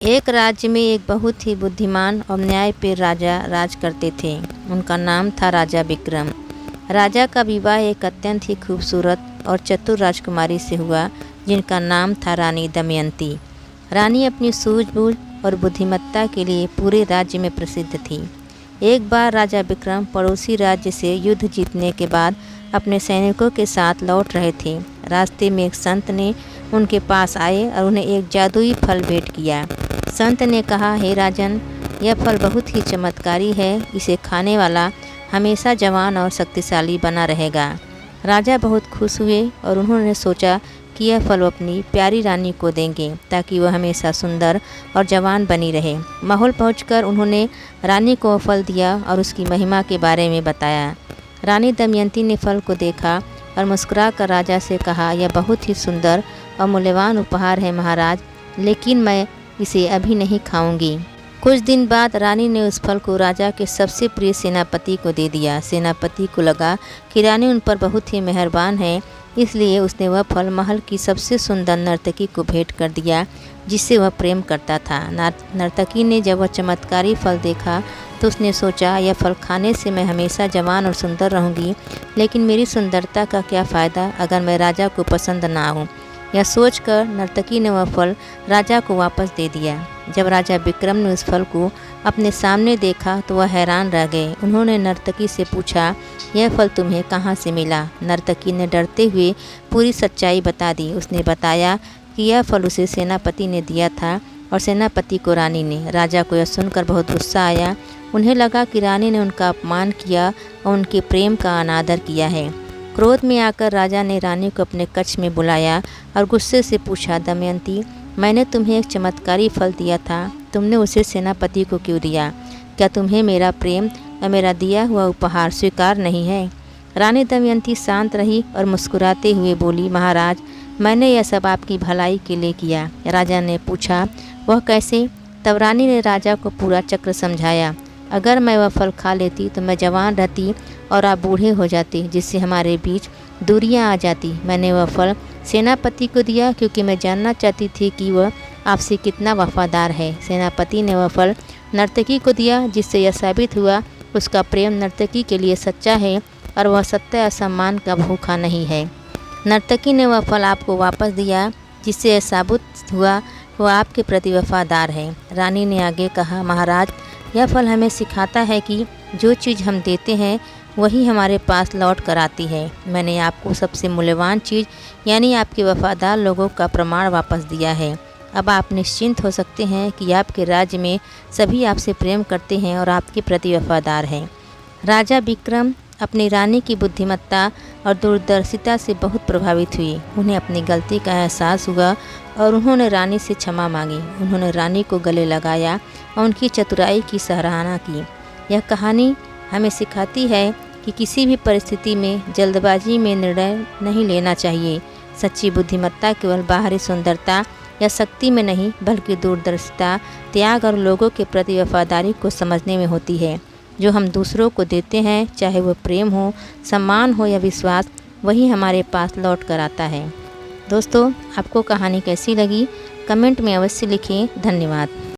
एक राज्य में एक बहुत ही बुद्धिमान और न्यायप्रिय राजा राज करते थे। उनका नाम था राजा विक्रम। राजा का विवाह एक अत्यंत ही खूबसूरत और चतुर राजकुमारी से हुआ, जिनका नाम था रानी दमयंती। रानी अपनी सूझबूझ और बुद्धिमत्ता के लिए पूरे राज्य में प्रसिद्ध थी। एक बार राजा विक्रम पड़ोसी राज्य से युद्ध जीतने के बाद अपने सैनिकों के साथ लौट रहे थे। रास्ते में एक संत ने उनके पास आए और उन्हें एक जादुई फल भेंट किया। संत ने कहा, हे राजन, यह फल बहुत ही चमत्कारी है। इसे खाने वाला हमेशा जवान और शक्तिशाली बना रहेगा। राजा बहुत खुश हुए और उन्होंने सोचा कि यह फल वो अपनी प्यारी रानी को देंगे ताकि वह हमेशा सुंदर और जवान बनी रहे। महल पहुंचकर उन्होंने रानी को फल दिया और उसकी महिमा के बारे में बताया। रानी दमयंती ने फल को देखा और मुस्कुराकर राजा से कहा, यह बहुत ही सुंदर और मूल्यवान उपहार है महाराज, लेकिन मैं इसे अभी नहीं खाऊंगी। कुछ दिन बाद रानी ने उस फल को राजा के सबसे प्रिय सेनापति को दे दिया। सेनापति को लगा कि रानी उन पर बहुत ही मेहरबान है, इसलिए उसने वह फल महल की सबसे सुंदर नर्तकी को भेंट कर दिया, जिससे वह प्रेम करता था। नर्तकी ने जब वह चमत्कारी फल देखा तो उसने सोचा, यह फल खाने से मैं हमेशा जवान और सुंदर रहूंगी, लेकिन मेरी सुंदरता का क्या फ़ायदा अगर मैं राजा को पसंद ना आऊँ। यह सोचकर नर्तकी ने वह फल राजा को वापस दे दिया। जब राजा विक्रम ने उस फल को अपने सामने देखा तो वह हैरान रह गए। उन्होंने नर्तकी से पूछा, यह फल तुम्हें कहाँ से मिला? नर्तकी ने डरते हुए पूरी सच्चाई बता दी। उसने बताया कि यह फल उसे सेनापति ने दिया था और सेनापति को रानी ने। राजा को यह सुनकर बहुत गुस्सा आया। उन्हें लगा कि रानी ने उनका अपमान किया और उनके प्रेम का अनादर किया है। क्रोध में आकर राजा ने रानी को अपने कक्ष में बुलाया और गुस्से से पूछा, दमयंती, मैंने तुम्हें एक चमत्कारी फल दिया था, तुमने उसे सेनापति को क्यों दिया? क्या तुम्हें मेरा प्रेम और मेरा दिया हुआ उपहार स्वीकार नहीं है? रानी दमयंती शांत रही और मुस्कुराते हुए बोली, महाराज, मैंने यह सब आपकी भलाई के लिए किया। राजा ने पूछा, वह कैसे? तब रानी ने राजा को पूरा चक्र समझाया। अगर मैं वह फल खा लेती तो मैं जवान रहती और आप बूढ़े हो जाते, जिससे हमारे बीच दूरियां आ जाती। मैंने वह फल सेनापति को दिया क्योंकि मैं जानना चाहती थी कि वह आपसे कितना वफादार है। सेनापति ने वह फल नर्तकी को दिया, जिससे यह साबित हुआ उसका प्रेम नर्तकी के लिए सच्चा है और वह सत्य और सम्मान का भूखा नहीं है। नर्तकी ने वह फल आपको वापस दिया, जिससे यह साबित हुआ वह आपके प्रति वफादार है। रानी ने आगे कहा, महाराज, यह फल हमें सिखाता है कि जो चीज़ हम देते हैं वही हमारे पास लौट कर आती है। मैंने आपको सबसे मूल्यवान चीज़ यानी आपके वफादार लोगों का प्रमाण वापस दिया है। अब आप निश्चिंत हो सकते हैं कि आपके राज्य में सभी आपसे प्रेम करते हैं और आपके प्रति वफादार हैं। राजा विक्रम अपनी रानी की बुद्धिमत्ता और दूरदर्शिता से बहुत प्रभावित हुए। उन्हें अपनी गलती का एहसास हुआ और उन्होंने रानी से क्षमा मांगी। उन्होंने रानी को गले लगाया और उनकी चतुराई की सराहना की। यह कहानी हमें सिखाती है कि किसी भी परिस्थिति में जल्दबाजी में निर्णय नहीं लेना चाहिए। सच्ची बुद्धिमत्ता केवल बाहरी सुंदरता या शक्ति में नहीं, बल्कि दूरदर्शिता, त्याग और लोगों के प्रति वफादारी को समझने में होती है। जो हम दूसरों को देते हैं, चाहे वो प्रेम हो, सम्मान हो या विश्वास, वही हमारे पास लौट कर आता है। दोस्तों, आपको कहानी कैसी लगी? कमेंट में अवश्य लिखें। धन्यवाद।